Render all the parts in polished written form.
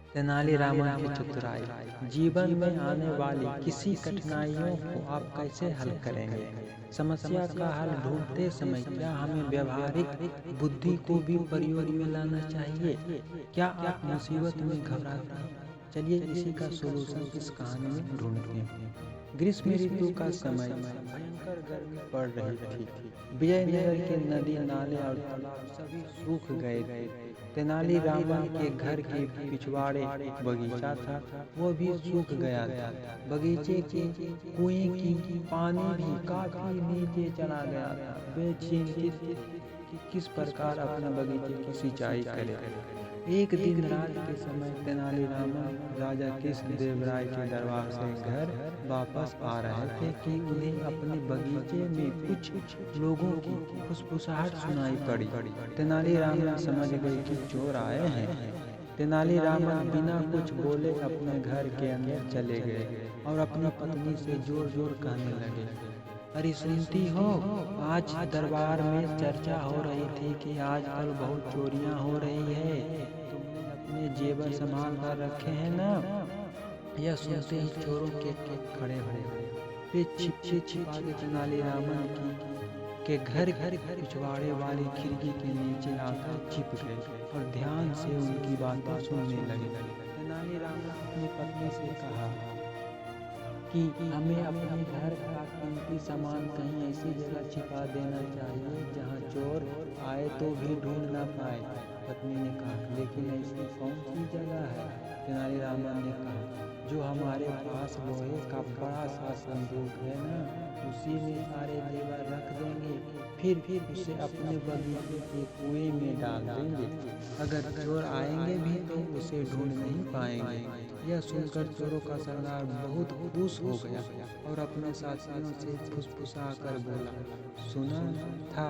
तेनालीरामन की चतुराई। जीवन में आने वाली किसी कठिनाइयों को आप कैसे हल करेंगे? समस्या का हल ढूंढते समय क्या हमें व्यवहारिक बुद्धि को भी प्रयोग में लाना चाहिए? क्या आप मुसीबत में घबराते हैं? चलिए इसी का सोल्यूशन इस कहानी में ढूंढते हैं। ग्रीष्म ऋतु का समय भयंकर गर्मी पड़ रही थी। विजयनगर के नदी नाले और तालाब सभी सूख गए थे। तेनालीरामन के घर के पिछवाड़े एक बगीचा था, वो भी सूख गया था। बगीचे के कुएं की पानी भी काफी नीचे चला गया था। वे चिंतित थे कि किस प्रकार अपने बगीचे की सिंचाई करें। एक दिन रात के समय तेनालीरामन राजा कृष्णदेव राय के दरबार से घर वापस आ रहे थे कि उन्हें अपने बगीचे में कुछ लोगों की फुसफुसाहट सुनाई पड़ी। तेनालीरामन समझ गए कि चोर आए हैं। तेनालीरामन बिना कुछ बोले अपने घर के अंदर चले गए और अपनी पत्नी से जोर जोर कहने लगे, अरे सुनती हो, आज दरबार में चर्चा हो रही थी कि आजकल बहुत चोरियां हो रही है। तुमने अपने जेवर संभाल कर रखे हैं ना? यह सुनते ही चोरों के खड़े हो गए। वे छिपे छिपाते तेनालीरामन के घर पिछवाड़े वाली खिड़की के नीचे आकर छिप गए और ध्यान से उनकी बातें सुनने लगे। तेनालीरामन अपनी पत्नी से कहा कि हमें अपने घर का कीमती सामान कहीं ऐसी जगह छिपा देना चाहिए जहां चोर आए तो भी ढूंढ ना पाए। पत्नी ने कहा, लेकिन ऐसी कौन सी जगह है? तेनालीरामन ने कहा, जो हमारे पास लोहे का बड़ा सा संदूक है ना, उसी में सारे जेवर रख देंगे, फिर उसे अपने बगीचे के कुएं में डाल देंगे। अगर चोर आएंगे भी तो उसे ढूंढ नहीं पाएंगे। यह सुनकर चोरों का सरदार बहुत खुश हो गया और अपने साथियों से फुसफुसा कर बोला, सुना था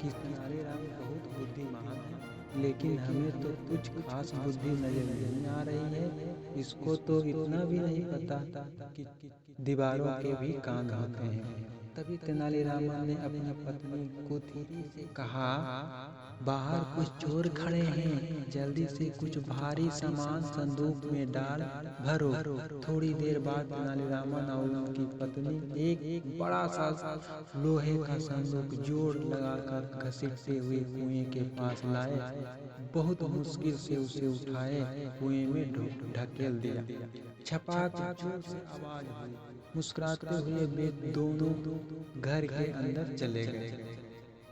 कि तेनालीराम बहुत बुद्धिमान है, लेकिन हमें तो कुछ खास बुद्धि नजर नहीं आ रही है। इसको तो इतना भी नहीं पता कि दीवारों के भी कान होते हैं। तभी तेनालीरामन ने अपनी पत्नी को धीरे से कहा, बाहर कुछ चोर खड़े हैं, जल्दी से कुछ भारी सामान संदूक में डाल भरो। थोड़ी देर बाद तेनालीरामन और उनकी पत्नी एक बड़ा सा लोहे का संदूक जोर लगाकर घसीटते हुए कुएं के पास लाए। बहुत मुश्किल से उसे उठाए कुएं में ढकेल दिया। छपाक जोर से आवाज हुई। मुस्कुराते हुए वे दोनों घर के अंदर चले गए।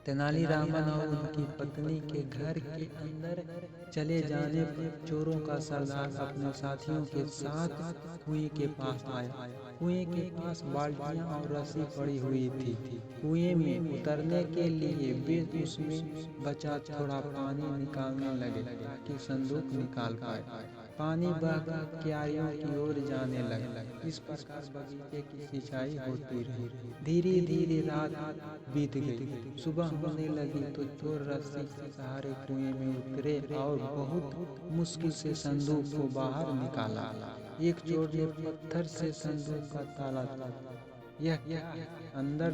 तेनालीरामन और उनकी पत्नी के घर के अंदर चले जाने पर चोरों का सरदार अपने साथियों के साथ कुएं के पास आया। कुएं के पास बाल्टियां और रस्सी पड़ी हुई थी। कुएं में उतरने के लिए वे उसमें बचा थोड़ा पानी निकालने लगे ताकि संदूक निकाल पाए। पानी बहकर क्यारियों की ओर जाने लगा। इस प्रकार बगीचे की सिंचाई होती रही। धीरे धीरे रात बीत गई। सुबह होने लगी तो चोर रस्सी के सहारे कुएं में उतरे और बहुत मुश्किल से संदूक को बाहर निकाला। एक चोर ने पत्थर से संदूक का ताला तोड़ा। यह अंदर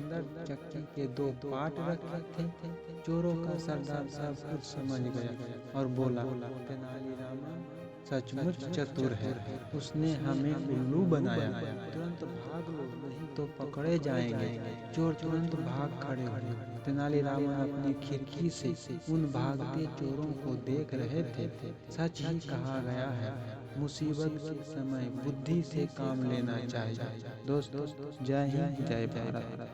चक्की के दो पार्ट रखे थे। चोरों का सरदार सब कुछ समझ गया और बोला, तेनालीरामन सचमुच चतुर है, उसने हमें उल्लू बनाया। तुरंत भाग लो, नहीं तो पकड़े जाएंगे। चोर तुरंत भाग खड़े हुए। तेनालीरामन अपनी खिड़की से उन भागते चोरों को देख रहे थे। सच ही कहा गया है, मुसीबत के समय बुद्धि से काम लेना चाहिए। दोस्तों, जय हिंद, जय भारत।